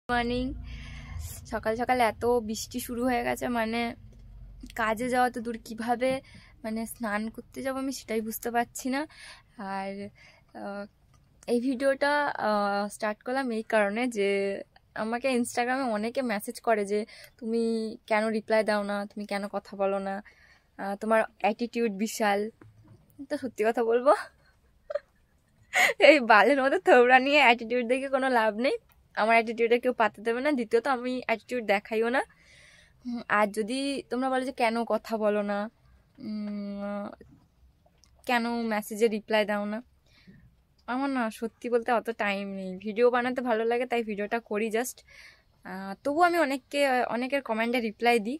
Morning. সকাল সকাল এত বৃষ্টি শুরু হয়ে গেছে, মানে কাজে যাওয়া তো দূর, কিভাবে মানে স্নান করতে যাবো আমি সেটাই বুঝতে পারছি না। আর এই ভিডিওটা স্টার্ট করলাম এই কারণে যে আমাকে ইনস্টাগ্রামে অনেকে মেসেজ করে যে তুমি কেন রিপ্লাই দাও না, তুমি কেন কথা বলো না, তোমার অ্যাটিটিউড বিশাল। তো সত্যি কথা বলবো, এই বালের মতো থোবড়া নিয়ে অ্যাটিটিউড দেখে কোনো লাভ নেই। আমার অ্যাটিটিউডে কেউ পাতে দেবে না, দ্বিতীয়ত আমি অ্যাটিটিউড দেখাইও না। আর যদি তোমরা বলো যে কেন কথা বলো না, কেন মেসেজে রিপ্লাই দাও না, আমার না সত্যি বলতে অত টাইম নেই। ভিডিও বানাতে ভালো লাগে তাই ভিডিওটা করি জাস্ট। তবু আমি অনেকের কমেন্টে রিপ্লাই দিই।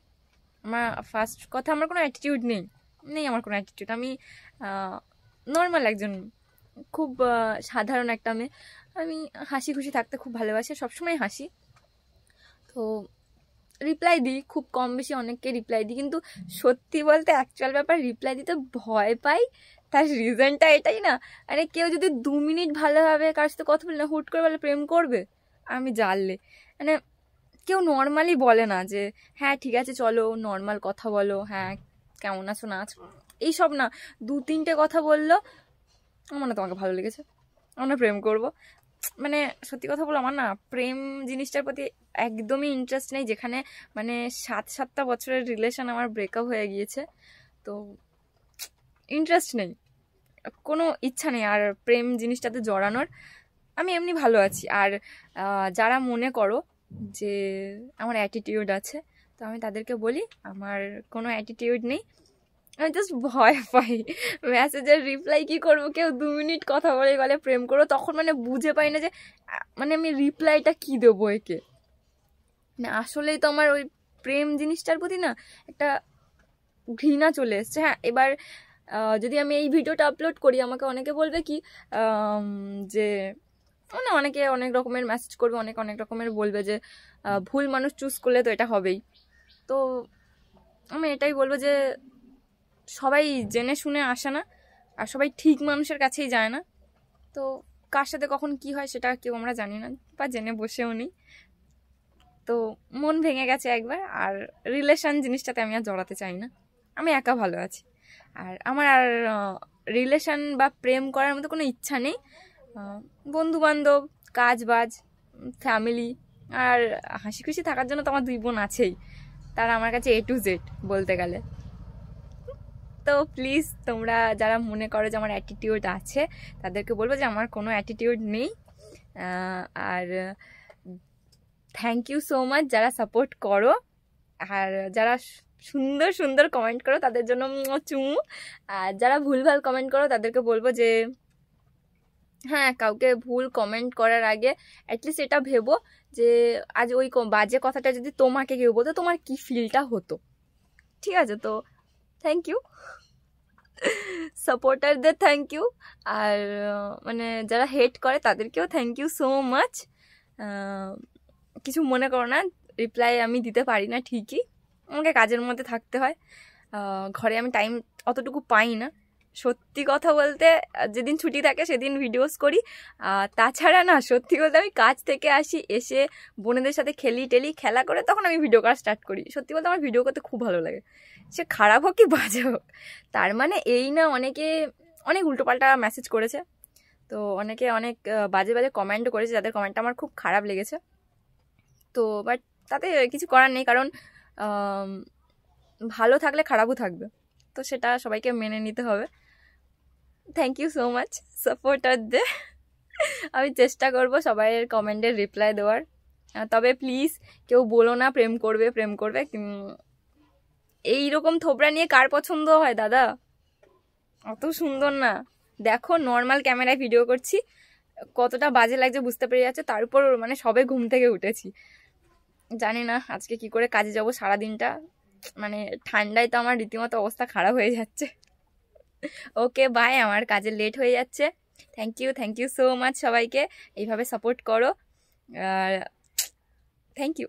আমার ফার্স্ট কথা, আমার কোনো অ্যাটিটিউড নেই, আমার কোনো অ্যাটিটিউড। আমি নর্মাল একজন, খুব সাধারণ একটা মেয়ে। আমি হাসি খুশি থাকতে খুব ভালোবাসি, সবসময় হাসি। তো রিপ্লাই দিই খুব কম বেশি, অনেককে রিপ্লাই দিই, কিন্তু সত্যি বলতে অ্যাকচুয়াল ব্যাপার রিপ্লাই দিতে ভয় পাই। তার রিজনটা এটাই না, আরে কেউ যদি 2 মিনিট ভালোভাবে কার সাথে কথা বলে না, হুট করে বলে প্রেম করবে, আমি জানলে মানে কেউ নর্মালি বলে না যে হ্যাঁ ঠিক আছে চলো নর্মাল কথা বলো, হ্যাঁ কেমন আছো না আছো, এইসব না। 2-3টে কথা বললো, আমার না তোমাকে ভালো লেগেছে, আমরা প্রেম করব। মানে সত্যি কথা বলো, আমার না প্রেম জিনিসটার প্রতি একদমই ইন্টারেস্ট নেই। যেখানে মানে 7-7টা বছরের রিলেশন আমার ব্রেকআপ হয়ে গিয়েছে, তো ইন্টারেস্ট নেই, কোনো ইচ্ছা নেই আর প্রেম জিনিসটাতে জড়ানোর। আমি এমনি ভালো আছি। আর যারা মনে করো যে আমার অ্যাটিটিউড আছে, তো আমি তাদেরকে বলি আমার কোনো অ্যাটিটিউড নেই। আমি জাস্ট ভয় পাই মেসেজের রিপ্লাই কি করবো, কেউ 2 মিনিট কথা বলে প্রেম করো, তখন মানে বুঝে পাই না যে মানে আমি রিপ্লাইটা কি দেবো একে। মানে আসলেই তো আমার ওই প্রেম জিনিসটার প্রতি না একটা ঘৃণা চলে এসছে। হ্যাঁ, এবার যদি আমি এই ভিডিওটা আপলোড করি, আমাকে অনেকে বলবে কি যে মানে অনেকে অনেক রকমের মেসেজ করবে, অনেক রকমের বলবে যে ভুল মানুষ চুজ করলে তো এটা হবেই। তো আমি এটাই বলবো যে সবাই জেনে শুনে আসে না, আর সবাই ঠিক মানুষের কাছেই যায় না। তো কার সাথে কখন কি হয় সেটা কেউ আমরা জানি না, বা জেনে বসেও নেই। তো মন ভেঙে গেছে একবার, আর রিলেশন জিনিসটাতে আমি আর জড়াতে চাই না। আমি একা ভালো আছি, আর আমার আর রিলেশন বা প্রেম করার মতো কোনো ইচ্ছা নেই। বন্ধু বান্ধব, কাজ বাজ, ফ্যামিলি আর হাসি খুশি থাকার জন্য তো আমার 2 বোন আছেই, তারা আমার কাছে A to Z বলতে গেলে। তো প্লিজ তোমরা যারা মনে করো যে আমার অ্যাটিটিউড আছে, তাদেরকে বলবো যে আমার কোনো অ্যাটিটিউড নেই। আর থ্যাংক ইউ সো মাচ যারা সাপোর্ট করো, আর যারা সুন্দর সুন্দর কমেন্ট করো তাদের জন্য চুমু। আর যারা ভুলভাল কমেন্ট করো তাদেরকে বলবো যে হ্যাঁ, কাউকে ভুল কমেন্ট করার আগে অ্যাটলিস্ট এটা ভেবো যে আজ ওই বাজে কথাটা যদি তোমাকে কেউ বলতো তোমার কি ফিলটা হতো। ঠিক আছে, তো থ্যাংক ইউ সাপোর্টারদের, থ্যাংক ইউ। আর মানে যারা হেট করে তাদেরকেও থ্যাংক ইউ সো মাচ। কিছু মনে করো না, রিপ্লাই আমি দিতে পারি না ঠিকই, আমাকে কাজের মধ্যে থাকতে হয়, ঘরে আমি টাইম অতটুকু পাই না। সত্যি কথা বলতে যেদিন ছুটি থাকে সেদিন ভিডিওস করি, তাছাড়া না সত্যি বলতে আমি কাজ থেকে আসি, এসে বোনেদের সাথে খেলা করে তখন আমি ভিডিও করা স্টার্ট করি। সত্যি বলতে আমার ভিডিও করতে খুব ভালো লাগে, সে খারাপ হোক কি বাজে হোক। তার মানে এই না, অনেকে অনেক উল্টোপাল্টা মেসেজ করেছে, তো অনেকে অনেক বাজে বাজে কমেন্টও করেছে, যাদের কমেন্টটা আমার খুব খারাপ লেগেছে। তো বাট তাতে কিছু করার নেই, কারণ ভালো থাকলে খারাপও থাকবে, তো সেটা সবাইকে মেনে নিতে হবে। থ্যাংক ইউ সো মাচ সাপোর্টারদের। আমি চেষ্টা করব সবাইয়ের কমেন্টের রিপ্লাই দেওয়ার। তবে প্লিজ কেউ বলো না প্রেম করবে। এইরকম থোবড়া নিয়ে কার পছন্দ হয় দাদা? অত সুন্দর না, দেখো নর্মাল ক্যামেরায় ভিডিও করছি, কতটা বাজে লাগছে বুঝতে পেরে যাচ্ছে। তার উপর মানে সবে ঘুম থেকে উঠেছি, জানি না আজকে কি করে কাজে যাব সারাদিনটা। মানে ঠান্ডায় তো আমার রীতিমতো অবস্থা খারাপ হয়ে যাচ্ছে। ওকে বাই, আমার কাজে লেট হয়ে যাচ্ছে। থ্যাংক ইউ সো মাচ সবাইকে, এইভাবে সাপোর্ট করো। আর থ্যাংক ইউ।